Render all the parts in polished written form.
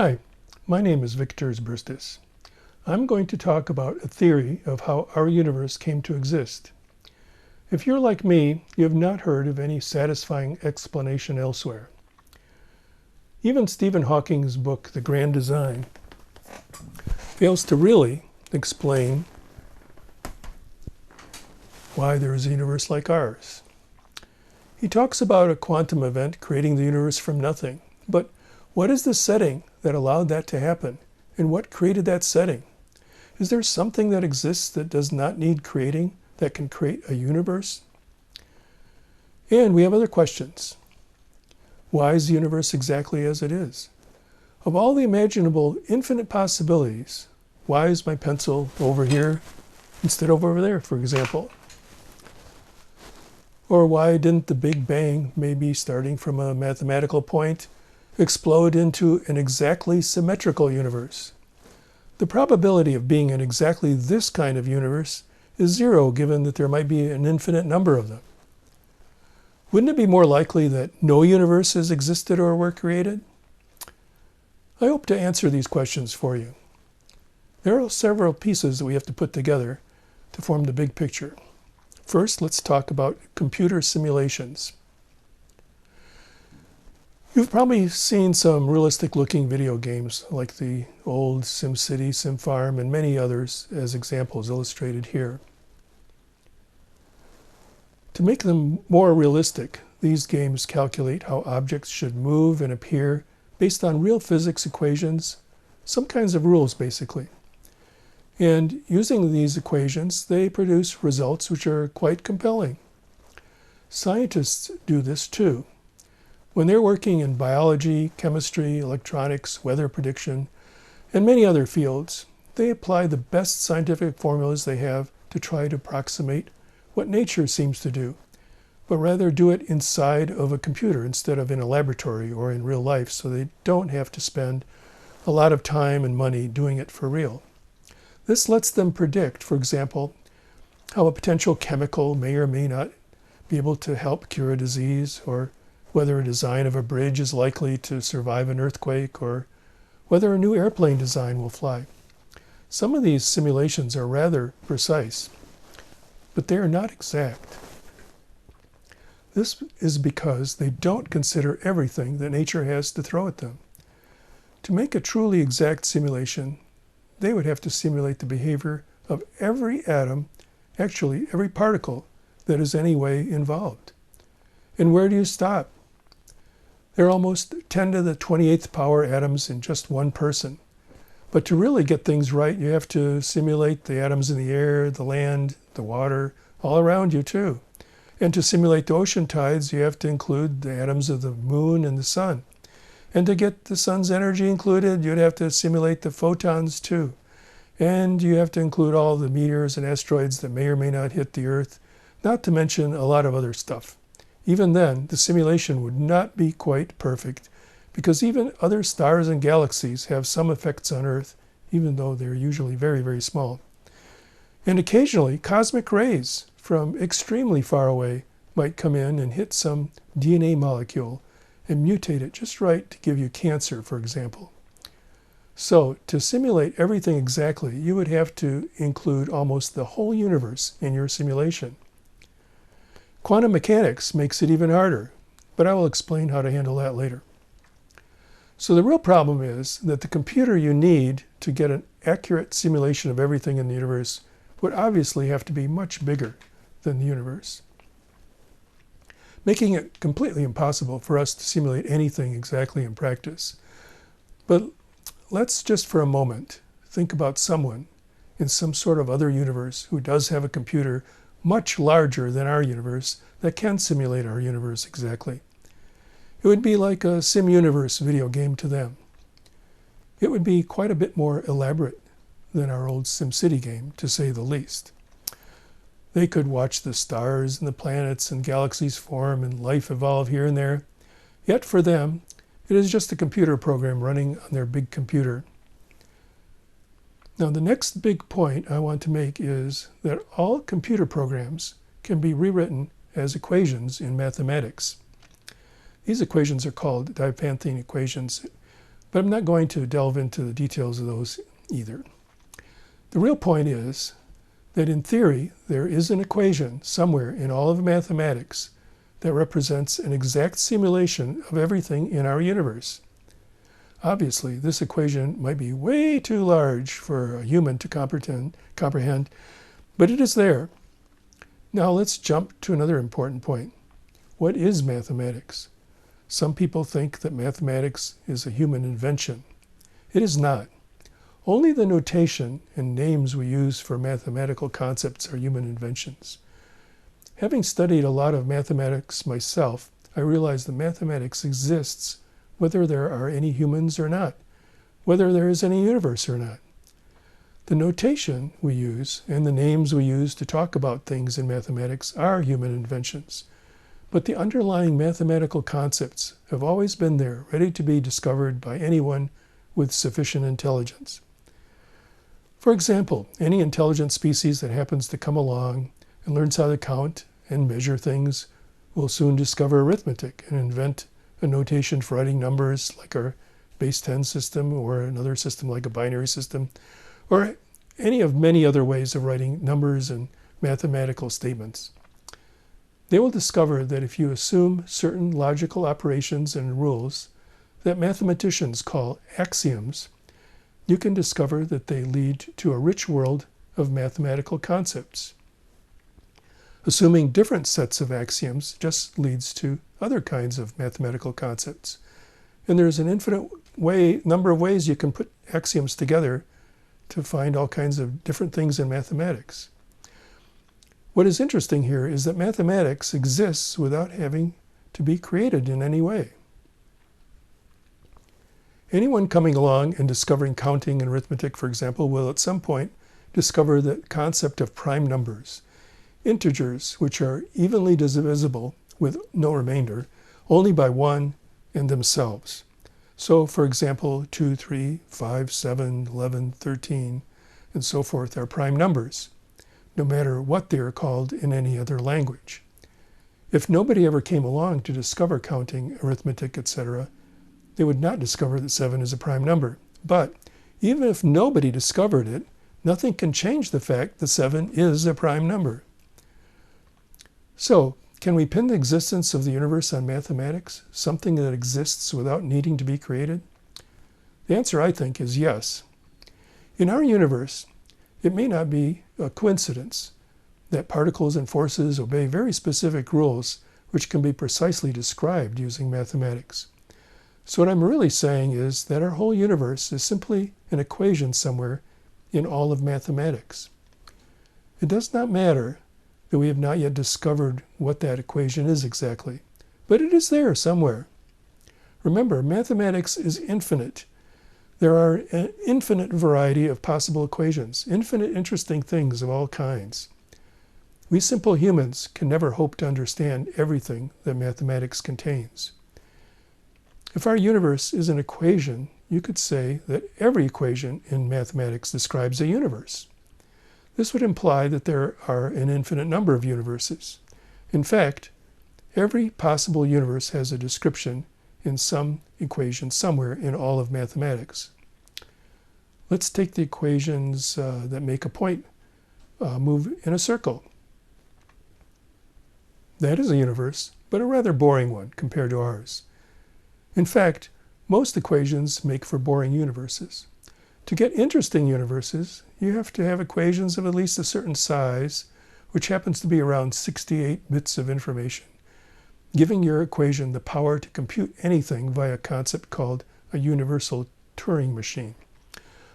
Hi, my name is Victor Zbristis. I'm going to talk about a theory of how our universe came to exist. If you're like me, you have not heard of any satisfying explanation elsewhere. Even Stephen Hawking's book, The Grand Design, fails to really explain why there is a universe like ours. He talks about a quantum event creating the universe from nothing, but what is the setting that allowed that to happen? And what created that setting? Is there something that exists that does not need creating, that can create a universe? And we have other questions. Why is the universe exactly as it is? Of all the imaginable infinite possibilities, why is my pencil over here instead of over there, for example? Or why didn't the Big Bang, maybe starting from a mathematical point, explode into an exactly symmetrical universe? The probability of being in exactly this kind of universe is zero, given that there might be an infinite number of them. Wouldn't it be more likely that no universes existed or were created? I hope to answer these questions for you. There are several pieces that we have to put together to form the big picture. First, let's talk about computer simulations. You've probably seen some realistic-looking video games like the old SimCity, SimFarm, and many others as examples illustrated here. To make them more realistic, these games calculate how objects should move and appear based on real physics equations, some kinds of rules basically. And using these equations, they produce results which are quite compelling. Scientists do this too. When they're working in biology, chemistry, electronics, weather prediction, and many other fields, they apply the best scientific formulas they have to try to approximate what nature seems to do, but rather do it inside of a computer instead of in a laboratory or in real life, so they don't have to spend a lot of time and money doing it for real. This lets them predict, for example, how a potential chemical may or may not be able to help cure a disease, or whether a design of a bridge is likely to survive an earthquake, or whether a new airplane design will fly. Some of these simulations are rather precise, but they are not exact. This is because they don't consider everything that nature has to throw at them. To make a truly exact simulation, they would have to simulate the behavior of every atom, actually every particle, that is any way involved. And where do you stop? There are almost 10 to the 28th power atoms in just one person. But to really get things right, you have to simulate the atoms in the air, the land, the water, all around you too. And to simulate the ocean tides, you have to include the atoms of the moon and the sun. And to get the sun's energy included, you'd have to simulate the photons too. And you have to include all the meteors and asteroids that may or may not hit the Earth, not to mention a lot of other stuff. Even then, the simulation would not be quite perfect, because even other stars and galaxies have some effects on Earth, even though they're usually very, very small. And occasionally, cosmic rays from extremely far away might come in and hit some DNA molecule and mutate it just right to give you cancer, for example. So, to simulate everything exactly, you would have to include almost the whole universe in your simulation. Quantum mechanics makes it even harder, but I will explain how to handle that later. So the real problem is that the computer you need to get an accurate simulation of everything in the universe would obviously have to be much bigger than the universe, making it completely impossible for us to simulate anything exactly in practice. But let's just for a moment think about someone in some sort of other universe who does have a computer much larger than our universe that can simulate our universe exactly. It would be like a SimUniverse video game to them. It would be quite a bit more elaborate than our old SimCity game, to say the least. They could watch the stars and the planets and galaxies form and life evolve here and there. Yet for them, it is just a computer program running on their big computer. Now, the next big point I want to make is that all computer programs can be rewritten as equations in mathematics. These equations are called Diophantine equations. But I'm not going to delve into the details of those either. The real point is that in theory, there is an equation somewhere in all of mathematics that represents an exact simulation of everything in our universe. Obviously, this equation might be way too large for a human to comprehend, but it is there. Now let's jump to another important point. What is mathematics? Some people think that mathematics is a human invention. It is not. Only the notation and names we use for mathematical concepts are human inventions. Having studied a lot of mathematics myself, I realize that mathematics exists whether there are any humans or not, whether there is any universe or not. The notation we use and the names we use to talk about things in mathematics are human inventions. But the underlying mathematical concepts have always been there, ready to be discovered by anyone with sufficient intelligence. For example, any intelligent species that happens to come along and learns how to count and measure things will soon discover arithmetic and invent a notation for writing numbers like our base 10 system or another system like a binary system, or any of many other ways of writing numbers and mathematical statements. They will discover that if you assume certain logical operations and rules that mathematicians call axioms, you can discover that they lead to a rich world of mathematical concepts. Assuming different sets of axioms just leads to other kinds of mathematical concepts. And there's an infinite number of ways you can put axioms together to find all kinds of different things in mathematics. What is interesting here is that mathematics exists without having to be created in any way. Anyone coming along and discovering counting and arithmetic, for example, will at some point discover the concept of prime numbers, integers which are evenly divisible with no remainder, only by 1 and themselves. So, for example, 2, 3, 5, 7, 11, 13, and so forth are prime numbers, no matter what they are called in any other language. If nobody ever came along to discover counting, arithmetic, etc., they would not discover that 7 is a prime number. But even if nobody discovered it, nothing can change the fact that 7 is a prime number. So, can we pin the existence of the universe on mathematics, something that exists without needing to be created? The answer, I think, is yes. In our universe, it may not be a coincidence that particles and forces obey very specific rules which can be precisely described using mathematics. So what I'm really saying is that our whole universe is simply an equation somewhere in all of mathematics. It does not matter that we have not yet discovered what that equation is exactly, but it is there somewhere. Remember, mathematics is infinite. There are an infinite variety of possible equations, infinite interesting things of all kinds. We simple humans can never hope to understand everything that mathematics contains. If our universe is an equation, you could say that every equation in mathematics describes a universe. This would imply that there are an infinite number of universes. In fact, every possible universe has a description in some equation somewhere in all of mathematics. Let's take the equations that make a point move in a circle. That is a universe, but a rather boring one compared to ours. In fact, most equations make for boring universes. To get interesting universes, you have to have equations of at least a certain size, which happens to be around 68 bits of information, giving your equation the power to compute anything via a concept called a universal Turing machine.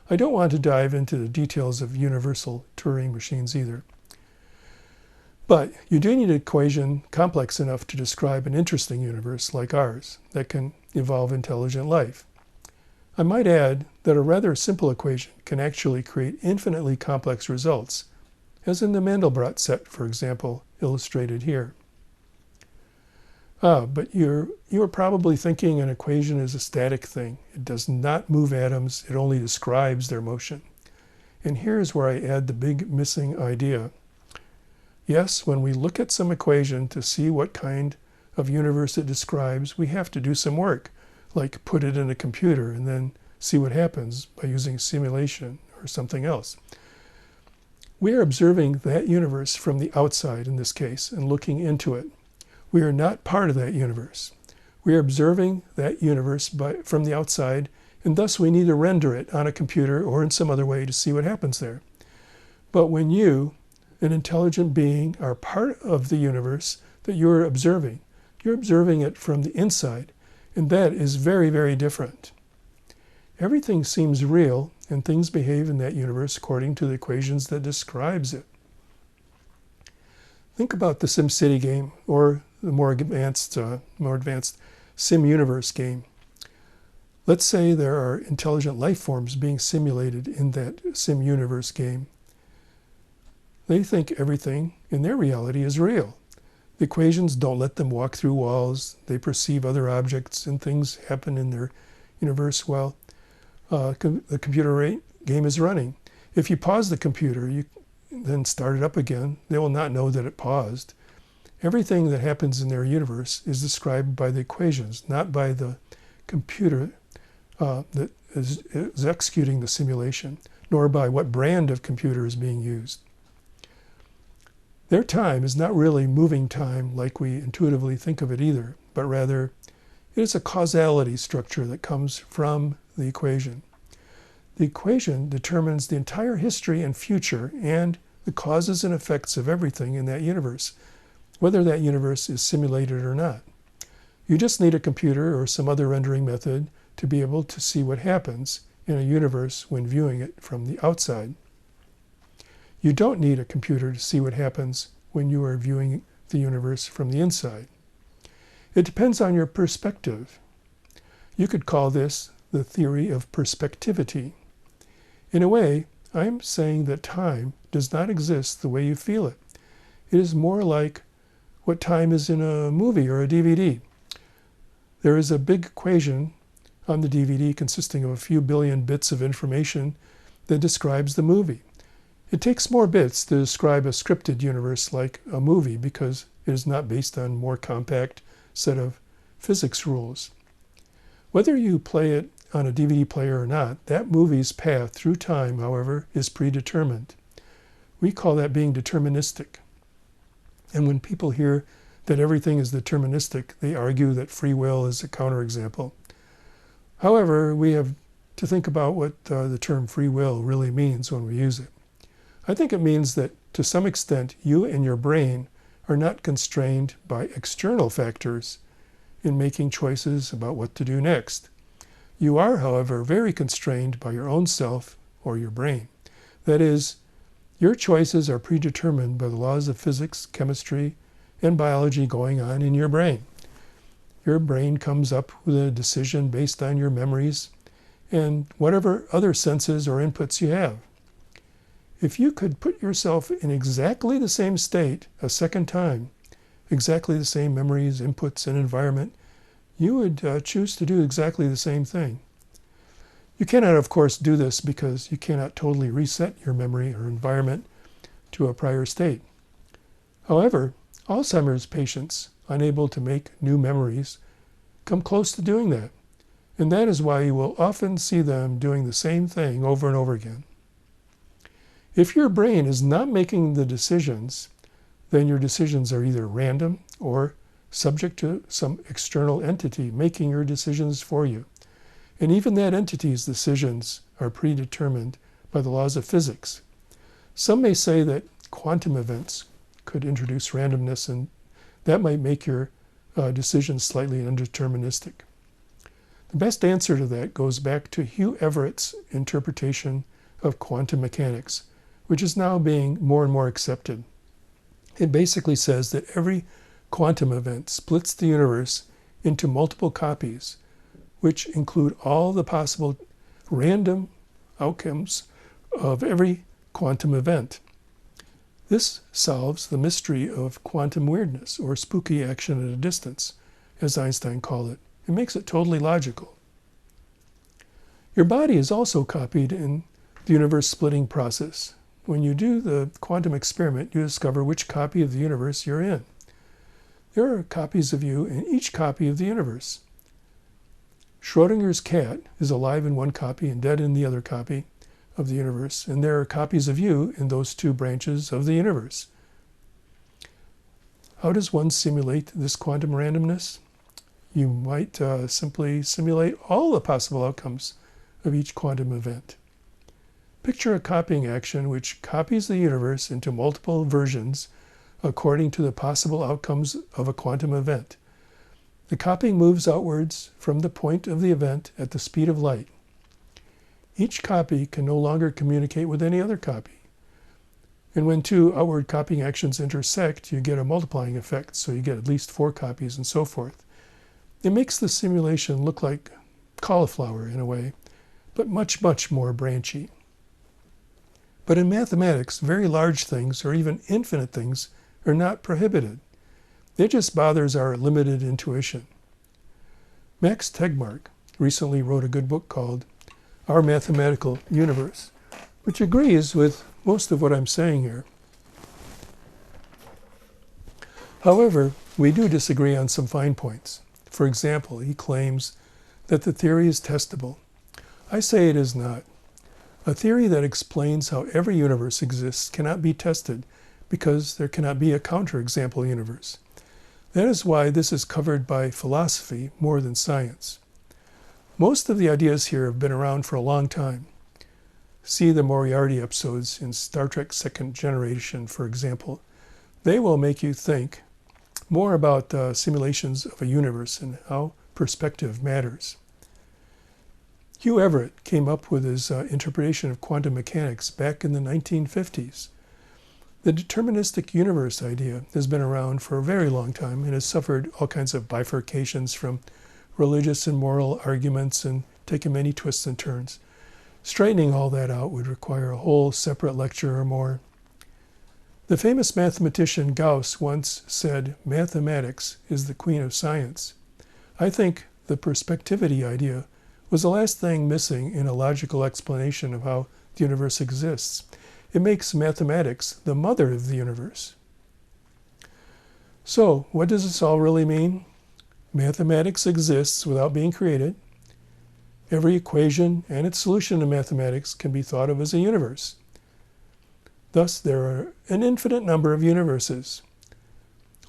I don't want to dive into the details of universal Turing machines either. But you do need an equation complex enough to describe an interesting universe like ours that can evolve intelligent life. I might add that a rather simple equation can actually create infinitely complex results, as in the Mandelbrot set, for example, illustrated here. But you are probably thinking an equation is a static thing. It does not move atoms, it only describes their motion. And here's where I add the big missing idea. Yes, when we look at some equation to see what kind of universe it describes, we have to do some work, like put it in a computer and then see what happens by using simulation or something else. We are observing that universe from the outside in this case and looking into it. We are not part of that universe. We are observing that universe from the outside, and thus we need to render it on a computer or in some other way to see what happens there. But when you, an intelligent being, are part of the universe that you're observing it from the inside, and that is very, very different. Everything seems real, and things behave in that universe according to the equations that describes it. Think about the SimCity game, or the more advanced Sim Universe game. Let's say there are intelligent life forms being simulated in that Sim Universe game. They think everything in their reality is real. The equations don't let them walk through walls. They perceive other objects and things happen in their universe while the computer game is running. If you pause the computer, you then start it up again, they will not know that it paused. Everything that happens in their universe is described by the equations, not by the computer that is executing the simulation, nor by what brand of computer is being used. Their time is not really moving time like we intuitively think of it either, but rather it is a causality structure that comes from the equation. The equation determines the entire history and future and the causes and effects of everything in that universe, whether that universe is simulated or not. You just need a computer or some other rendering method to be able to see what happens in a universe when viewing it from the outside. You don't need a computer to see what happens when you are viewing the universe from the inside. It depends on your perspective. You could call this the theory of perspectivity. In a way, I'm saying that time does not exist the way you feel it. It is more like what time is in a movie or a DVD. There is a big equation on the DVD consisting of a few billion bits of information that describes the movie. It takes more bits to describe a scripted universe like a movie because it is not based on a more compact set of physics rules. Whether you play it on a DVD player or not, that movie's path through time, however, is predetermined. We call that being deterministic. And when people hear that everything is deterministic, they argue that free will is a counterexample. However, we have to think about what the term free will really means when we use it. I think it means that to some extent you and your brain are not constrained by external factors in making choices about what to do next. You are, however, very constrained by your own self or your brain. That is, your choices are predetermined by the laws of physics, chemistry, and biology going on in your brain. Your brain comes up with a decision based on your memories and whatever other senses or inputs you have. If you could put yourself in exactly the same state a second time, exactly the same memories, inputs, and environment, you would choose to do exactly the same thing. You cannot, of course, do this because you cannot totally reset your memory or environment to a prior state. However, Alzheimer's patients unable to make new memories come close to doing that. And that is why you will often see them doing the same thing over and over again. If your brain is not making the decisions, then your decisions are either random or subject to some external entity making your decisions for you. And even that entity's decisions are predetermined by the laws of physics. Some may say that quantum events could introduce randomness, and that might make your decisions slightly undeterministic. The best answer to that goes back to Hugh Everett's interpretation of quantum mechanics, which is now being more and more accepted. It basically says that every quantum event splits the universe into multiple copies, which include all the possible random outcomes of every quantum event. This solves the mystery of quantum weirdness, or spooky action at a distance, as Einstein called it. It makes it totally logical. Your body is also copied in the universe splitting process. When you do the quantum experiment, you discover which copy of the universe you're in. There are copies of you in each copy of the universe. Schrodinger's cat is alive in one copy and dead in the other copy of the universe, and there are copies of you in those two branches of the universe. How does one simulate this quantum randomness? You might simply simulate all the possible outcomes of each quantum event. Picture a copying action which copies the universe into multiple versions according to the possible outcomes of a quantum event. The copying moves outwards from the point of the event at the speed of light. Each copy can no longer communicate with any other copy. And when two outward copying actions intersect, you get a multiplying effect, so you get at least 4 copies and so forth. It makes the simulation look like cauliflower in a way, but much, much more branchy. But in mathematics, very large things, or even infinite things, are not prohibited. It just bothers our limited intuition. Max Tegmark recently wrote a good book called Our Mathematical Universe, which agrees with most of what I'm saying here. However, we do disagree on some fine points. For example, he claims that the theory is testable. I say it is not. A theory that explains how every universe exists cannot be tested because there cannot be a counterexample universe. That is why this is covered by philosophy more than science. Most of the ideas here have been around for a long time. See the Moriarty episodes in Star Trek Second Generation, for example. They will make you think more about simulations of a universe and how perspective matters. Hugh Everett came up with his interpretation of quantum mechanics back in the 1950s. The deterministic universe idea has been around for a very long time and has suffered all kinds of bifurcations from religious and moral arguments and taken many twists and turns. Straightening all that out would require a whole separate lecture or more. The famous mathematician Gauss once said, "Mathematics is the queen of science." I think the perspectivity idea was the last thing missing in a logical explanation of how the universe exists. It makes mathematics the mother of the universe. So, what does this all really mean? Mathematics exists without being created. Every equation and its solution in mathematics can be thought of as a universe. Thus, there are an infinite number of universes.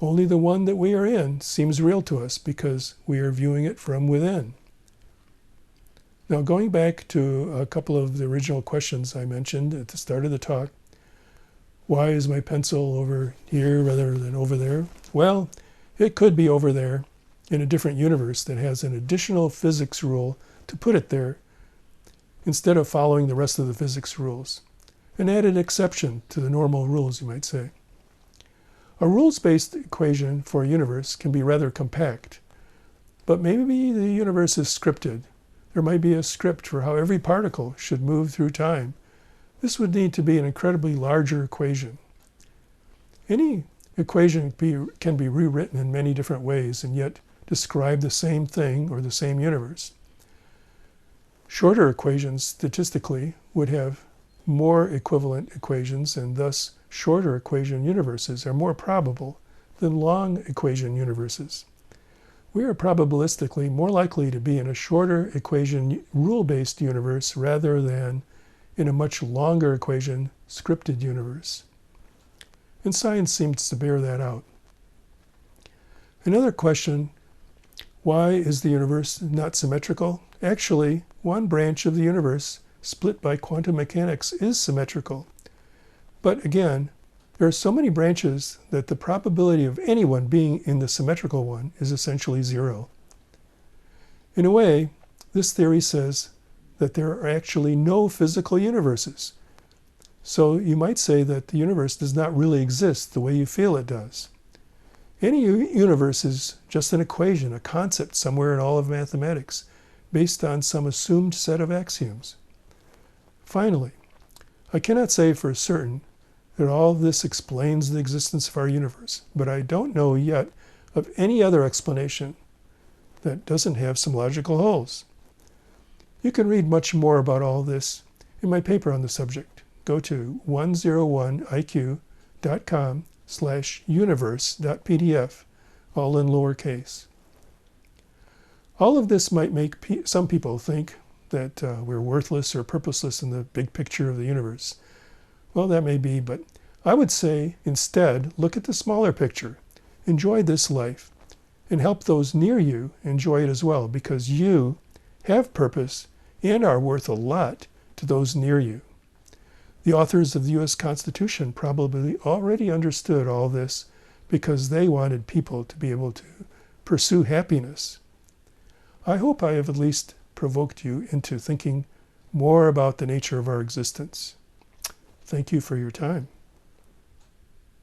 Only the one that we are in seems real to us because we are viewing it from within. Now, going back to a couple of the original questions I mentioned at the start of the talk, why is my pencil over here rather than over there? Well, it could be over there in a different universe that has an additional physics rule to put it there instead of following the rest of the physics rules. An added exception to the normal rules, you might say. A rules-based equation for a universe can be rather compact, but maybe the universe is scripted. There might be a script for how every particle should move through time. This would need to be an incredibly larger equation. Any equation can be rewritten in many different ways and yet describe the same thing or the same universe. Shorter equations, statistically, would have more equivalent equations, and thus shorter equation universes are more probable than long equation universes. We are probabilistically more likely to be in a shorter equation rule-based universe rather than in a much longer equation scripted universe. And science seems to bear that out. Another question, why is the universe not symmetrical? Actually, one branch of the universe split by quantum mechanics is symmetrical. But again, there are so many branches that the probability of anyone being in the symmetrical one is essentially 0. In a way, this theory says that there are actually no physical universes. So you might say that the universe does not really exist the way you feel it does. Any universe is just an equation, a concept somewhere in all of mathematics, based on some assumed set of axioms. Finally, I cannot say for certain that all of this explains the existence of our universe, but I don't know yet of any other explanation that doesn't have some logical holes. You can read much more about all this in my paper on the subject. Go to 101iq.com/universe.pdf, all in lowercase. All of this might make some people think that we're worthless or purposeless in the big picture of the universe. Well, that may be, but I would say instead, look at the smaller picture. Enjoy this life and help those near you enjoy it as well, because you have purpose and are worth a lot to those near you. The authors of the U.S. Constitution probably already understood all this because they wanted people to be able to pursue happiness. I hope I have at least provoked you into thinking more about the nature of our existence. Thank you for your time.